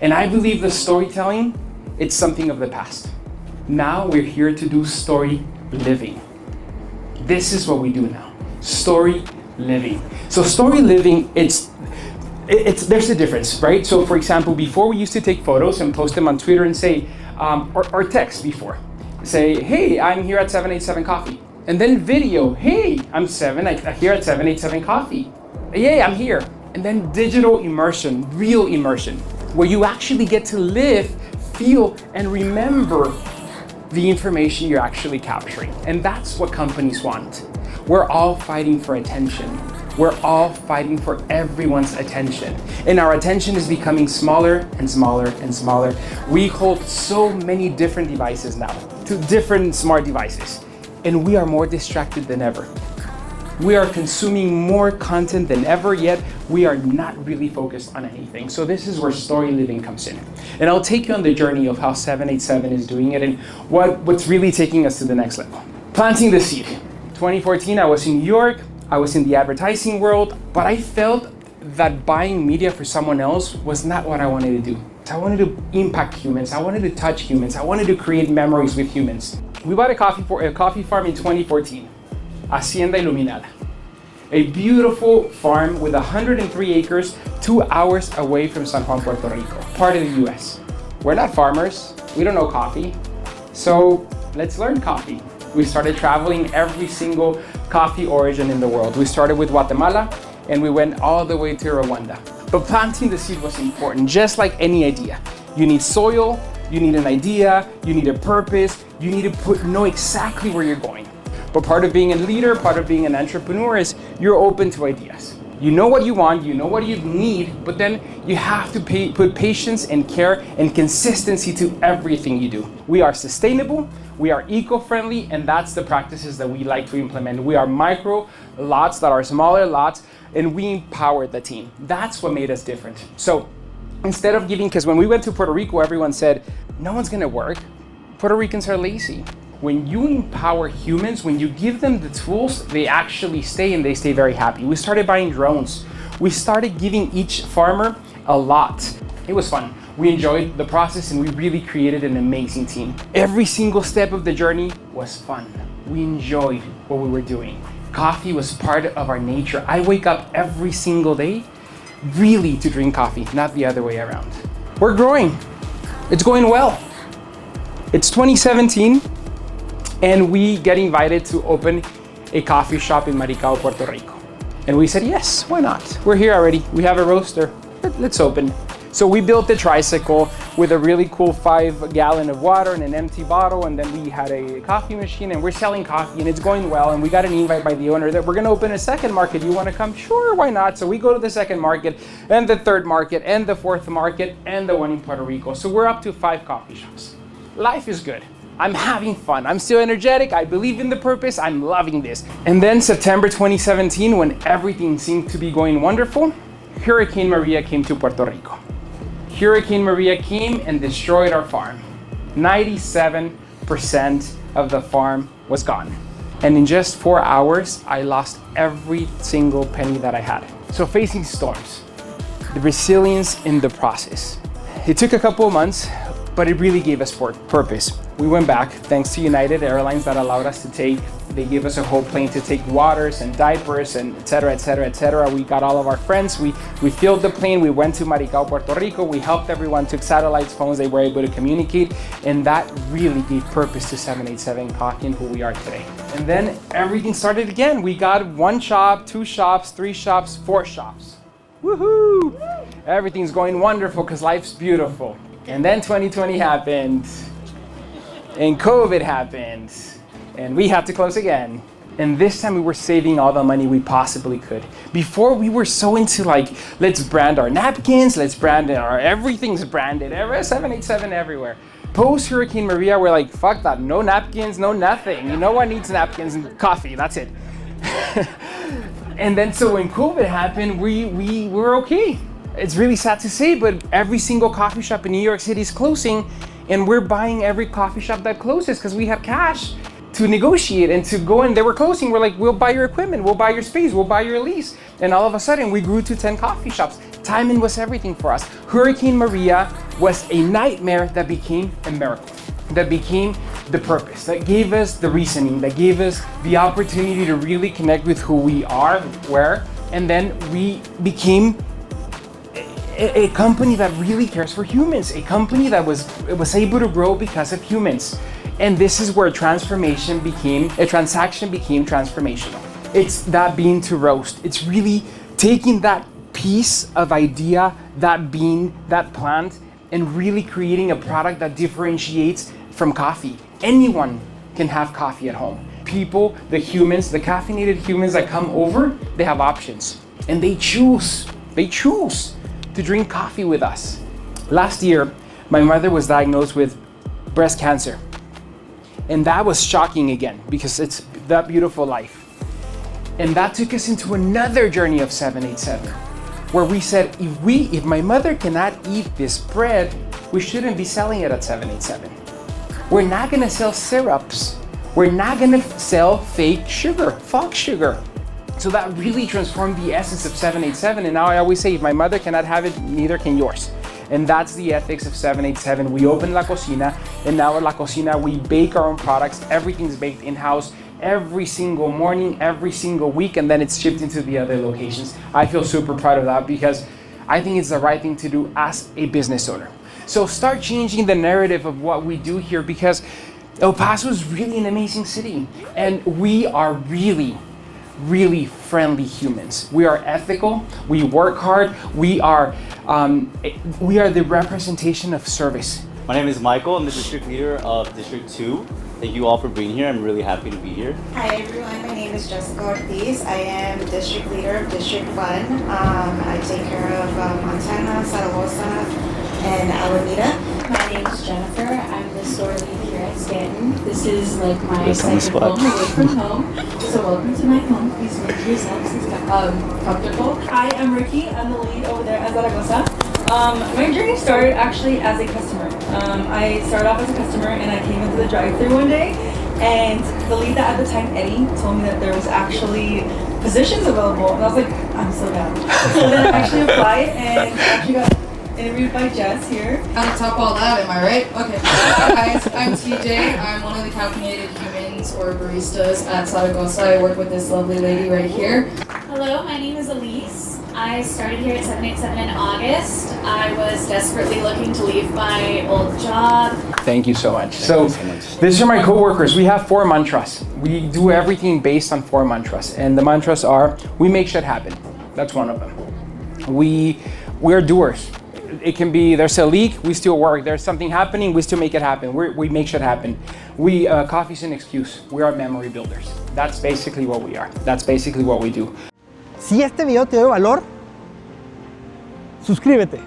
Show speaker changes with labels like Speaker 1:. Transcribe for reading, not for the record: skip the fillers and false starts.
Speaker 1: And I believe the storytelling, it's something of the past. Now we're here to do story living. This is what we do now, story living. So story living, there's a difference, right? So for example, before we used to take photos and post them on Twitter and say, or text before, say, hey, I'm here at 787 Coffee. And then video, hey, I'm here at 787 Coffee. Yay, I'm here. And then digital immersion, real immersion, where you actually get to live, feel, and remember the information you're actually capturing. And that's what companies want. We're all fighting for attention. We're all fighting for everyone's attention. And our attention is becoming smaller and smaller and smaller. We hold so many different devices now, different smart devices. And we are more distracted than ever. We are consuming more content than ever, yet we are not really focused on anything. So this is where story living comes in. And I'll take you on the journey of how 787 is doing it and what's really taking us to the next level. Planting the seed. 2014, I was in New York. I was in the advertising world, but I felt that buying media for someone else was not what I wanted to do. I wanted to impact humans. I wanted to touch humans. I wanted to create memories with humans. We bought a coffee farm in 2014, Hacienda Iluminada. A beautiful farm with 103 acres, 2 hours away from San Juan, Puerto Rico, part of the US. We're not farmers, we don't know coffee, so let's learn coffee. We started traveling every single coffee origin in the world. We started with Guatemala and we went all the way to Rwanda. But planting the seed was important, just like any idea. You need soil, you need an idea, you need a purpose, you need to know exactly where you're going. But part of being a leader, part of being an entrepreneur is you're open to ideas. You know what you want, you know what you need, but then you have to put patience and care and consistency to everything you do. We are sustainable, we are eco-friendly, and that's the practices that we like to implement. We are micro lots that are smaller lots, and we empower the team. That's what made us different. So instead of because when we went to Puerto Rico, everyone said, no one's gonna work. Puerto Ricans are lazy. When you empower humans, when you give them the tools, they actually stay and they stay very happy. We started buying drones. We started giving each farmer a lot. It was fun. We enjoyed the process and we really created an amazing team. Every single step of the journey was fun. We enjoyed what we were doing. Coffee was part of our nature. I wake up every single day really to drink coffee, not the other way around. We're growing. It's going well. It's 2017. And we get invited to open a coffee shop in Maricao, Puerto Rico. And we said, yes, why not? We're here already. We have a roaster. Let's open. So we built a tricycle with a really cool 5-gallon of water and an empty bottle. And then we had a coffee machine and we're selling coffee and it's going well. And we got an invite by the owner that we're going to open a second market. You want to come? Sure, why not? So we go to the second market and the third market and the fourth market and the one in Puerto Rico. So we're up to 5 coffee shops. Life is good. I'm having fun. I'm still energetic. I believe in the purpose. I'm loving this. And then September 2017, when everything seemed to be going wonderful, Hurricane María came to Puerto Rico. Hurricane María came and destroyed our farm. 97% of the farm was gone. And in just 4 hours, I lost every single penny that I had. So facing storms, the resilience in the process. It took a couple of months, but it really gave us purpose. We went back thanks to United Airlines that allowed us to they gave us a whole plane to take waters and diapers and et cetera, et cetera, et cetera. We got all of our friends, we filled the plane, we went to Maricao, Puerto Rico, we helped everyone, took satellites, phones, they were able to communicate, and that really gave purpose to 787 Coffee and who we are today. And then everything started again. We got 1 shop, 2 shops, 3 shops, 4 shops. Woohoo! Everything's going wonderful because life's beautiful. And then 2020 happened, and COVID happened, and we had to close again. And this time we were saving all the money we possibly could. Before we were so into let's brand our napkins, let's brand everything's branded, 787 everywhere. Post Hurricane Maria, we're like, fuck that, no napkins, no nothing. No one needs napkins and coffee, that's it. And then so when COVID happened, we were okay. It's really sad to say, but every single coffee shop in New York City is closing, and we're buying every coffee shop that closes because we have cash to negotiate and to go, and they were closing. We're like, we'll buy your equipment, we'll buy your space, we'll buy your lease. And all of a sudden we grew to 10 coffee shops. Timing was everything for us. Hurricane Maria was a nightmare that became a miracle, that became the purpose, that gave us the reasoning, that gave us the opportunity to really connect with who we are, where, and then we became a company that really cares for humans, a company that was able to grow because of humans. And this is where a transaction became transformational. It's that bean to roast. It's really taking that piece of idea, that bean, that plant, and really creating a product that differentiates from coffee. Anyone can have coffee at home. People, the humans, the caffeinated humans that come over, they have options. And they choose to drink coffee with us. Last year, my mother was diagnosed with breast cancer. And that was shocking again, because it's that beautiful life. And that took us into another journey of 787, where we said, if my mother cannot eat this bread, we shouldn't be selling it at 787. We're not gonna sell syrups. We're not gonna sell fake sugar, false sugar. So that really transformed the essence of 787. And now I always say, if my mother cannot have it, neither can yours. And that's the ethics of 787. We opened La Cocina, and now at La Cocina, we bake our own products. Everything's baked in-house every single morning, every single week, and then it's shipped into the other locations. I feel super proud of that because I think it's the right thing to do as a business owner. So start changing the narrative of what we do here, because El Paso is really an amazing city, and we are really friendly humans. We are ethical, we work hard, we are the representation of service.
Speaker 2: My name is Michael, I'm the district leader of District 2. Thank you all for being here, I'm really happy to be here.
Speaker 3: Hi everyone, my name is Jessica Ortiz. I am district leader of District 1. I take care of Montana, Zaragoza, and Alameda.
Speaker 4: My name is Jennifer. I'm the store lead here at Stanton. This is like my second home away from home. So welcome to my home. Please make yourselves comfortable.
Speaker 5: Hi, I'm Ricky. I'm the lead over there at Zaragoza. My journey started actually as a customer. I started off as a customer and I came into the drive-thru one day, and the lead at the time, Eddie, told me that there was actually positions available, and I was like, I'm so down. So then I actually applied and actually got interviewed by Jess here.
Speaker 6: On top of all that, am I right? Okay. Hi guys, I'm TJ. I'm one of the caffeinated humans or baristas at Zaragoza. I work with this lovely lady right here.
Speaker 4: Hello, my name is Elise. I started here at 787 in August. I was desperately looking to leave my old job.
Speaker 1: Thank you so much. So these are my coworkers. We have 4 mantras. We do everything based on 4 mantras. And the mantras are, we make shit happen. That's one of them. We're doers. It can be, there's a leak, we still work. There's something happening, we still make it happen. We make shit happen. Coffee's an excuse. We are memory builders. That's basically what we are. That's basically what we do.
Speaker 7: Si este video te dio valor, suscríbete.